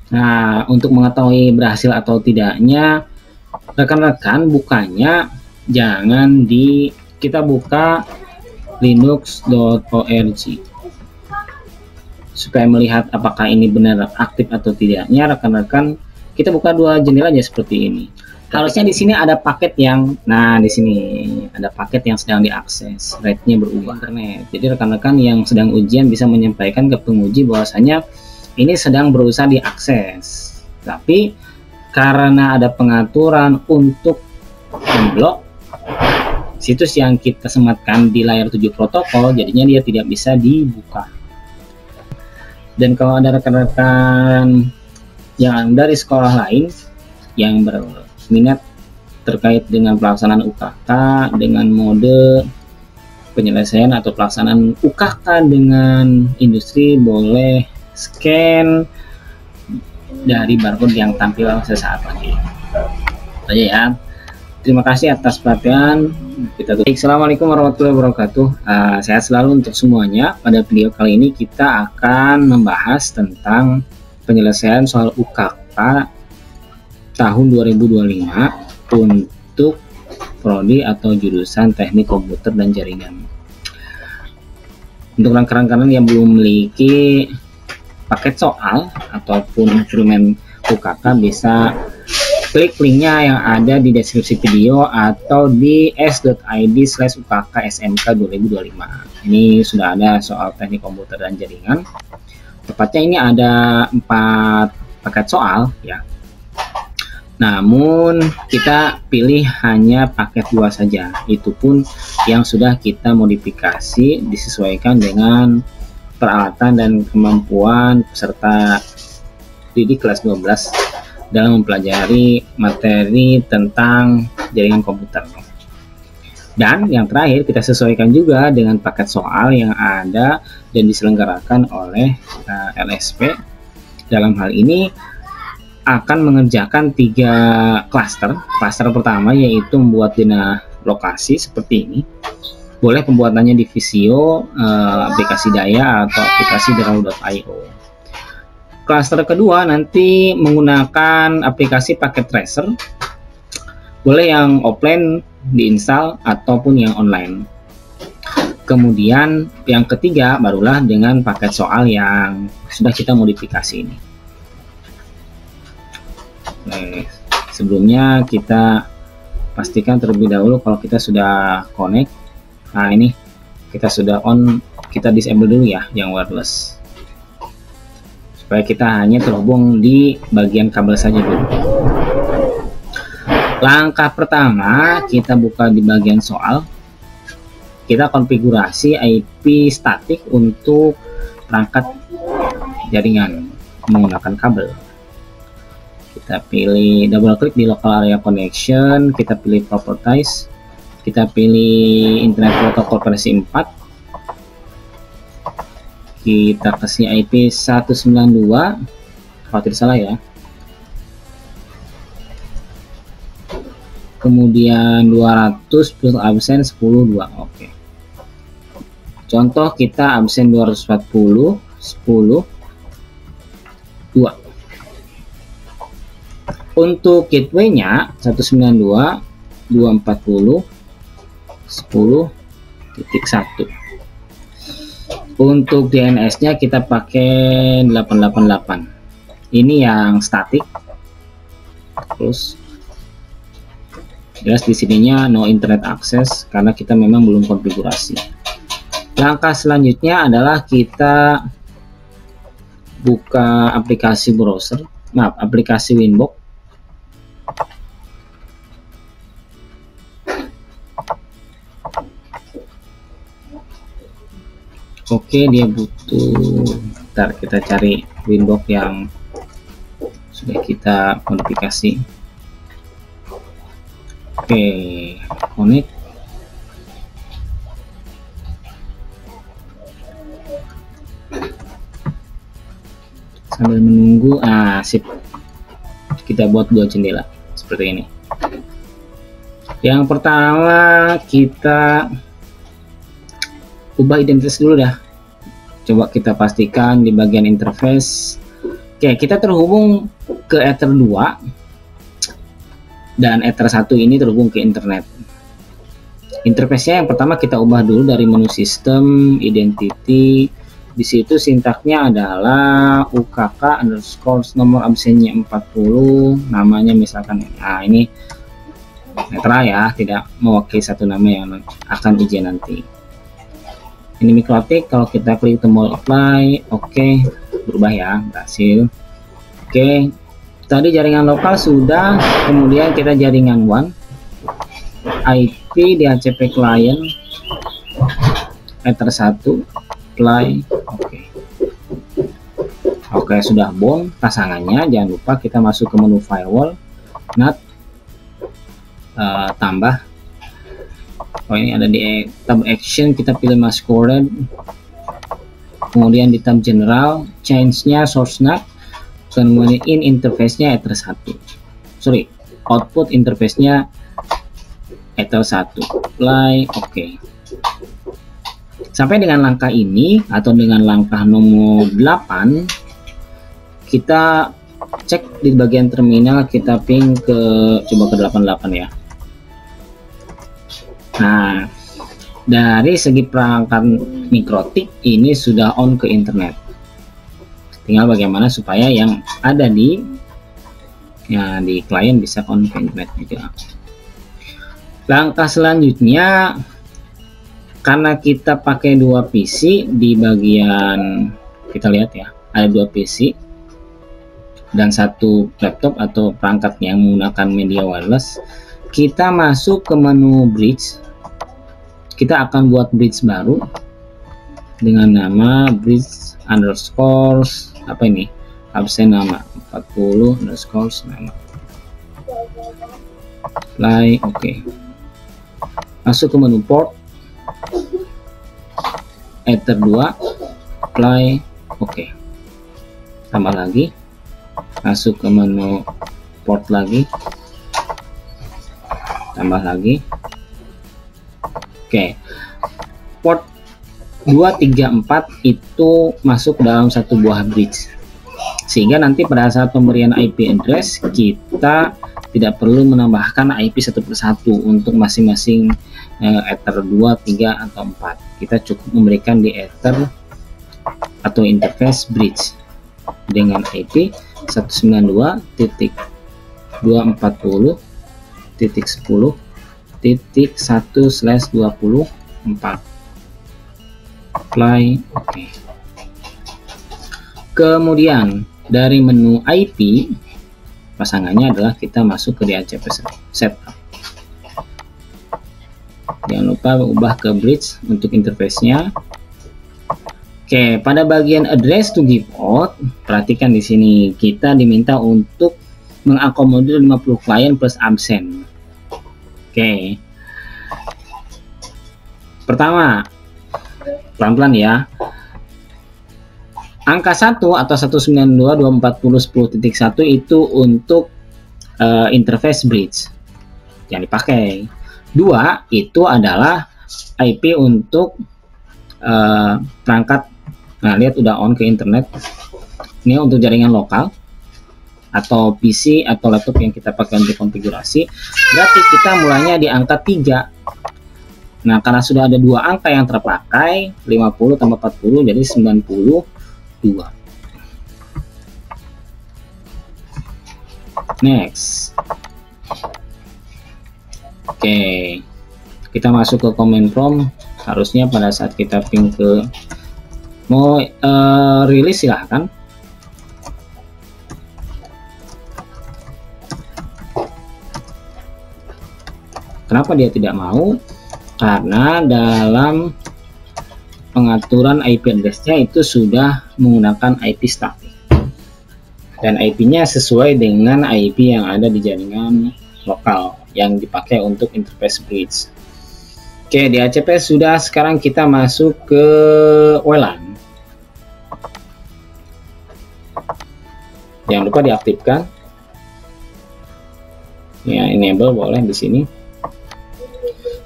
Nah, untuk mengetahui berhasil atau tidaknya, rekan-rekan bukanya jangan di kita buka linux.org supaya melihat apakah ini benar aktif atau tidaknya. Rekan-rekan kita buka dua jendela aja seperti ini. Harusnya di sini ada paket yang, nah di sini ada paket yang sedang diakses, rate-nya berubah internet. Jadi rekan-rekan yang sedang ujian bisa menyampaikan ke penguji bahwasanya ini sedang berusaha diakses. Tapi karena ada pengaturan untuk memblok situs yang kita sematkan di layar 7 protokol, jadinya dia tidak bisa dibuka. Dan kalau ada rekan-rekan yang dari sekolah lain yang berminat terkait dengan pelaksanaan UKK dengan mode penyelesaian atau pelaksanaan UKK dengan industri, boleh scan dari barcode yang tampil sesaat lagi. Itu aja ya. Terima kasih atas perhatian. Kita tutup. Assalamualaikum warahmatullahi wabarakatuh. Sehat selalu untuk semuanya. Pada video kali ini kita akan membahas tentang penyelesaian soal UKK tahun 2025 untuk prodi atau jurusan Teknik Komputer dan Jaringan. Untuk rekan-rekan yang belum memiliki paket soal ataupun instrumen UKK bisa klik linknya yang ada di deskripsi video atau di s.id/UKK SMK 2025. Ini sudah ada soal teknik komputer dan jaringan. Tepatnya ini ada 4 paket soal ya. Namun kita pilih hanya paket 2 saja. Itu pun yang sudah kita modifikasi disesuaikan dengan peralatan dan kemampuan peserta didik kelas 12 dalam mempelajari materi tentang jaringan komputer. Dan yang terakhir kita sesuaikan juga dengan paket soal yang ada dan diselenggarakan oleh LSP. Dalam hal ini akan mengerjakan 3 klaster. Klaster pertama yaitu membuat zona lokasi seperti ini. Boleh pembuatannya di Visio, aplikasi Daya atau aplikasi Draw.io. Klaster kedua nanti menggunakan aplikasi paket tracer, boleh yang offline diinstal ataupun yang online. Kemudian yang ketiga barulah dengan paket soal yang sudah kita modifikasi ini. Sebelumnya kita pastikan terlebih dahulu kalau kita sudah connect. Nah ini kita sudah on, kita disable dulu ya yang wireless, supaya kita hanya terhubung di bagian kabel saja dulu. Langkah pertama kita buka di bagian soal, kita konfigurasi IP statik untuk perangkat jaringan menggunakan kabel. Kita pilih double klik di local area connection, kita pilih properties, kita pilih internet protocol versi 4, kita kasih IP 192, khawatir salah ya. Kemudian 200 plus absen 10 2. Oke. Contoh kita absen 240 10 2. Untuk gateway-nya 192 240 10.1. Untuk DNS-nya kita pakai 888. Ini yang statik. Terus jelas di sininya no internet access karena kita memang belum konfigurasi. Langkah selanjutnya adalah kita buka aplikasi browser, aplikasi Winbox. Oke, dia butuh, ntar kita cari Winbox yang sudah kita modifikasi. Oke, connect. Sambil menunggu, sip. Kita buat 2 jendela seperti ini. Yang pertama kita ubah identitas dulu dah. Coba kita pastikan di bagian interface Oke, kita terhubung ke Ether 2 dan Ether 1 ini terhubung ke internet. Interface-nya yang pertama kita ubah dulu dari menu sistem, identity. Di situ sintaknya adalah UKK underscore nomor absennya 40, namanya misalkan, nah ini netral ya, tidak mewakili satu nama yang akan ujian nanti. Ini mikrotik, kalau kita klik tombol apply, oke, berubah ya, berhasil. Oke, tadi jaringan lokal sudah, kemudian kita jaringan WAN, IP DHCP client, Ether 1, apply, oke, sudah bound pasangannya. Jangan lupa kita masuk ke menu firewall, NAT, tambah. Oh, ini ada di tab action, kita pilih masquerade, kemudian di tab general, change-nya source NAT, kemudian in interface-nya Ether 1, sorry, output interface-nya Ether 1, apply, oke. Sampai dengan langkah ini atau dengan langkah nomor 8, kita cek di bagian terminal, kita ping ke, coba ke 88 ya. Nah, dari segi perangkat mikrotik ini sudah on ke internet. Tinggal bagaimana supaya yang ada di klien bisa on ke internet juga. Langkah selanjutnya, karena kita pakai dua PC, di bagian kita lihat ya, ada dua PC dan satu laptop atau perangkat yang menggunakan media wireless. Kita masuk ke menu bridge. Kita akan buat bridge baru dengan nama bridge underscore apa ini, absen nama 40 underscore nama, apply, oke. Masuk ke menu port, Ether 2, apply, oke. Tambah lagi, masuk ke menu port lagi, tambah lagi. Oke, port 234 itu masuk dalam satu buah bridge, sehingga nanti pada saat pemberian IP address kita tidak perlu menambahkan IP satu persatu untuk masing-masing Ether 2, 3, atau 4. Kita cukup memberikan di Ether atau interface bridge dengan IP 192.1.10.1/24, apply, oke. Kemudian dari menu IP pasangannya adalah kita masuk ke DHCP setup. Jangan lupa ubah ke bridge untuk interface-nya. Oke, pada bagian address to give out, perhatikan di sini kita diminta untuk mengakomodir 50 klien plus absen. Oke. Pertama, pelan-pelan ya. Angka 1 atau 192.240.10.1 itu untuk interface bridge yang dipakai. 2 itu adalah IP untuk perangkat. Nah, lihat udah on ke internet. Ini untuk jaringan lokal atau PC atau laptop yang kita pakai untuk konfigurasi. Berarti kita mulainya di angka 3. Nah, karena sudah ada dua angka yang terpakai, 50 tambah 40 jadi 92. Next. Oke, kita masuk ke command prompt. Harusnya pada saat kita ping ke mau rilis, silahkan. Kenapa dia tidak mau? Karena dalam pengaturan IP address-nya itu sudah menggunakan IP static dan IP-nya sesuai dengan IP yang ada di jaringan lokal yang dipakai untuk interface bridge. Oke, di DHCP sudah. Sekarang kita masuk ke WLAN. Jangan lupa diaktifkan. Ya, enable boleh di sini.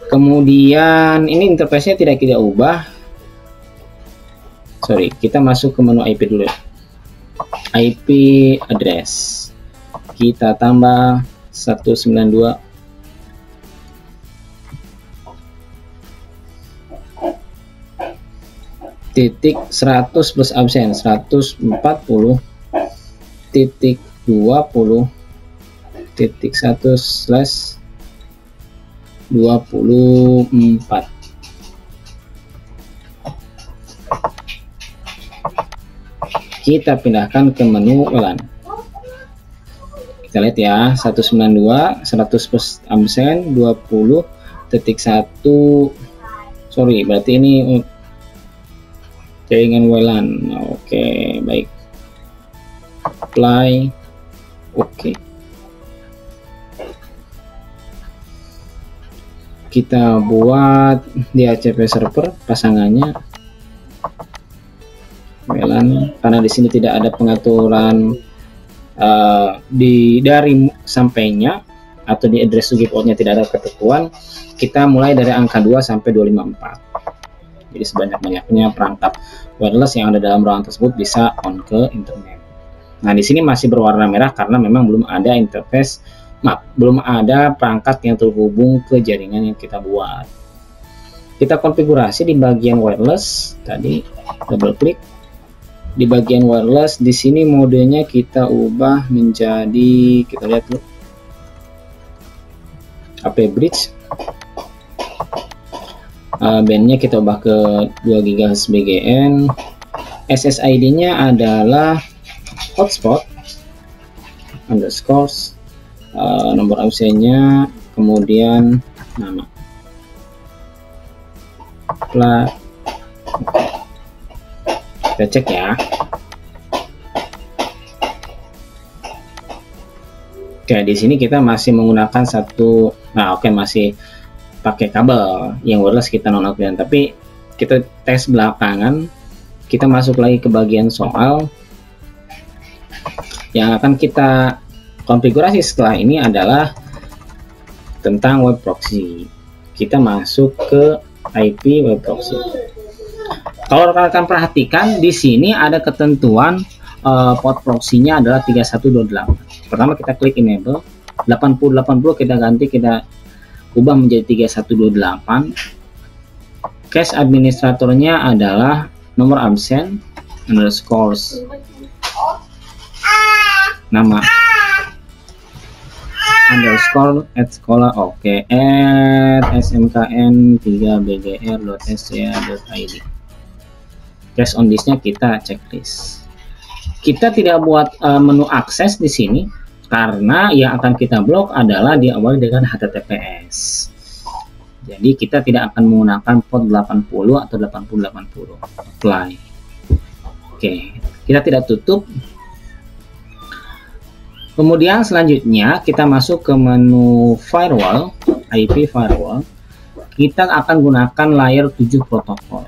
Kemudian ini interface-nya tidak ubah. Sorry, kita masuk ke menu IP dulu. IP address. Kita tambah 192 titik 100 plus absen 140 titik 20 titik 1 slash 24. Kita pindahkan ke menu WLAN. Kita lihat ya, 192 100 plus absen 20 titik 1, sorry berarti ini jaringan WLAN. Oke, baik. Apply. Oke. Kita buat DHCP server pasangannya WLAN, karena di sini tidak ada pengaturan dari sampainya atau di address to portnya tidak ada ketentuan. Kita mulai dari angka 2 sampai 254. Jadi sebanyak-banyaknya perangkat wireless yang ada dalam ruangan tersebut bisa on ke internet. Nah, di sini masih berwarna merah karena memang belum ada interface, belum ada perangkat yang terhubung ke jaringan yang kita buat. Kita konfigurasi di bagian wireless tadi, double klik. Di bagian wireless di sini modenya kita ubah menjadi, kita lihat dulu, HP bridge. Bandnya kita ubah ke 2 GHz BGN. SSID-nya adalah hotspot underscores, nomor absennya, kemudian nama. Kita cek ya. Oke, di sini kita masih menggunakan satu, masih pakai kabel yang wireless, kita nonaktifkan, tapi kita tes belakangan. Kita masuk lagi ke bagian soal. Yang akan kita konfigurasi setelah ini adalah tentang web proxy. Kita masuk ke IP web proxy. Kalau rekan-rekan perhatikan di sini ada ketentuan port proxy-nya adalah 3128. Pertama kita klik enable, 8080 kita ganti, kita ubah menjadi 3128. Cache administratornya adalah nomor absen underscores nama underscore at sekolah, oke, at smkn3bgr.sca.id. Cache on disk-nya kita checklist. Kita tidak buat menu akses di sini karena yang akan kita blok adalah diawali dengan HTTPS. Jadi kita tidak akan menggunakan port 80 atau 8080. Apply. Oke, kita tidak tutup. Kemudian selanjutnya kita masuk ke menu firewall, IP firewall. Kita akan gunakan layer 7 protokol.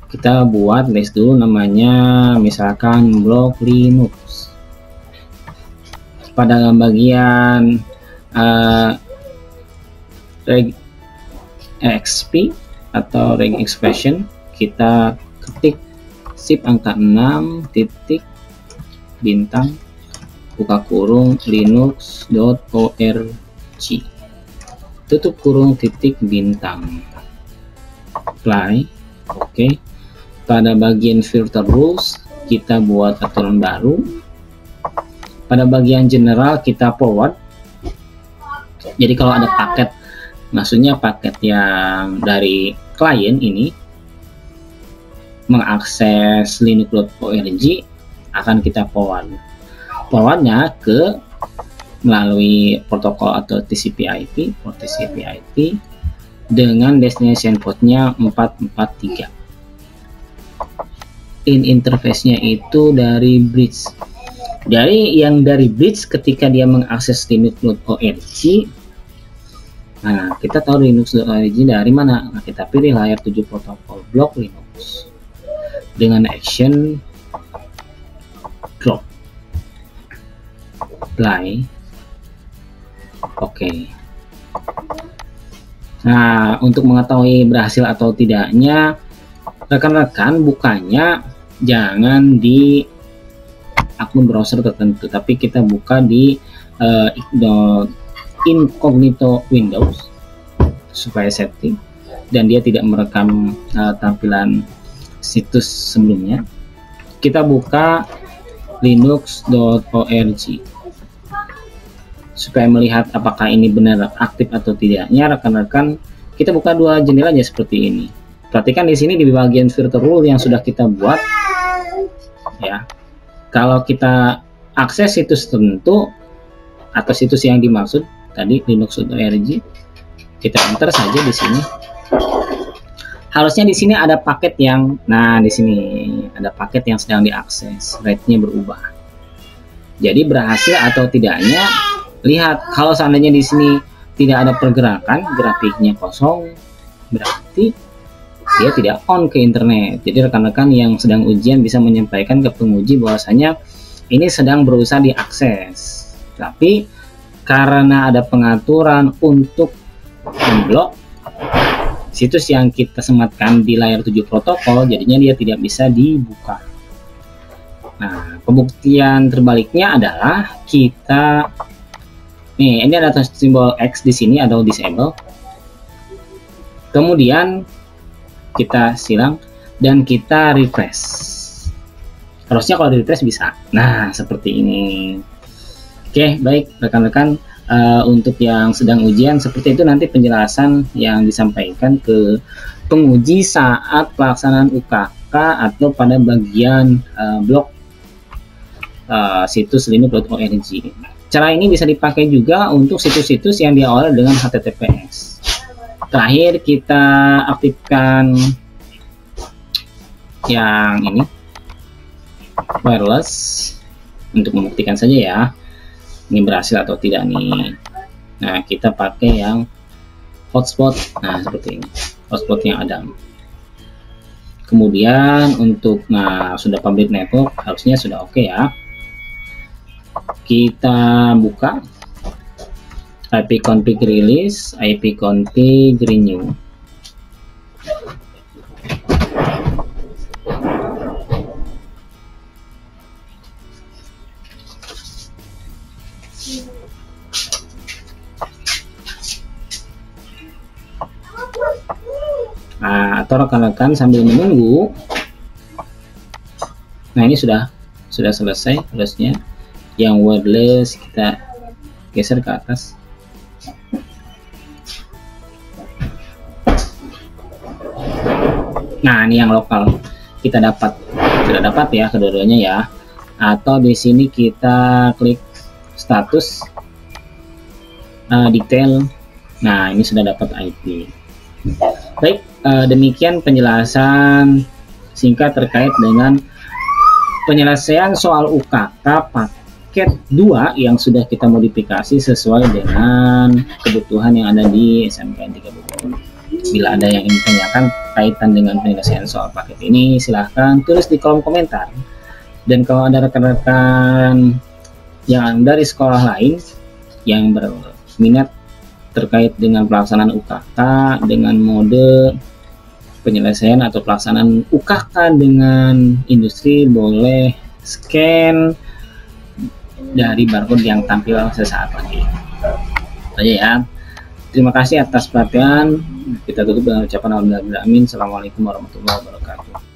Kita buat list dulu namanya, misalkan blok Linux. Pada bagian reg exp atau reg expression, kita ketik shift angka 6 titik bintang buka kurung linux.org tutup kurung titik bintang. Apply. Oke. Pada bagian filter rules kita buat aturan baru. Pada bagian general kita forward. Jadi kalau ada paket, maksudnya paket yang dari klien ini mengakses linux.org, akan kita forwardnya ke melalui protokol atau TCP/IP, port TCP/IP dengan destination portnya 443. Interface-nya itu dari bridge. Jadi yang dari bridge ketika dia mengakses linux.org, nah kita tahu linux.org dari mana? Nah, kita pilih layer 7 protokol blok Linux dengan action drop. Apply. Oke. Nah, untuk mengetahui berhasil atau tidaknya, rekan-rekan bukanya jangan di akun browser tertentu, tapi kita buka di incognito Windows supaya safety dan dia tidak merekam tampilan situs sebelumnya. Kita buka linux.org supaya melihat apakah ini benar aktif atau tidaknya. Rekan-rekan, kita buka dua jendela aja seperti ini. Perhatikan di sini di bagian filter rule yang sudah kita buat ya. Kalau kita akses situs tertentu atau situs yang dimaksud tadi linux.org, kita enter saja di sini. Harusnya di sini ada paket yang, nah di sini ada paket yang sedang diakses, rate-nya berubah. Jadi berhasil atau tidaknya, lihat kalau seandainya di sini tidak ada pergerakan, grafiknya kosong, berarti dia tidak on ke internet. Jadi rekan-rekan yang sedang ujian bisa menyampaikan ke penguji bahwasanya ini sedang berusaha diakses. Tapi karena ada pengaturan untuk memblok situs yang kita sematkan di layar 7 protokol, jadinya dia tidak bisa dibuka. Nah, pembuktian terbaliknya adalah kita ini ada simbol X di sini atau disable. Kemudian kita silang dan kita refresh. Harusnya kalau di refresh bisa. Nah, seperti ini. Oke, baik rekan-rekan, untuk yang sedang ujian seperti itu nanti penjelasan yang disampaikan ke penguji saat pelaksanaan UKK atau pada bagian blog situs linux.org. Cara ini bisa dipakai juga untuk situs-situs yang diawali dengan HTTPS. Terakhir kita aktifkan yang ini wireless untuk membuktikan saja ya ini berhasil atau tidak nih. Nah, kita pakai yang hotspot. Nah, seperti ini hotspot yang ada. Kemudian untuk sudah public network harusnya sudah oke ya. Kita buka ipconfig release, ipconfig renew. Nah, atau rekan-rekan sambil menunggu. Nah, ini sudah selesai harusnya. Yang wireless kita geser ke atas. Nah, ini yang lokal kita sudah dapat ya kedua-duanya ya. Atau di sini kita klik status detail. Nah, ini sudah dapat IP. Baik, demikian penjelasan singkat terkait dengan penyelesaian soal UKK paket 2 yang sudah kita modifikasi sesuai dengan kebutuhan yang ada di SMKN 3 Bogor. Bila ada yang ingin ditanyakan kaitan dengan penyelesaian soal paket ini, silahkan tulis di kolom komentar. Dan kalau ada rekan-rekan yang dari sekolah lain yang berminat terkait dengan pelaksanaan UKK dengan mode penyelesaian atau pelaksanaan UKK dengan industri, boleh scan dari barcode yang tampil sesaat lagi. Saja ya. Terima kasih atas perhatian. Kita tutup dengan ucapan alhamdulillah. Amin. Assalamualaikum warahmatullahi wabarakatuh.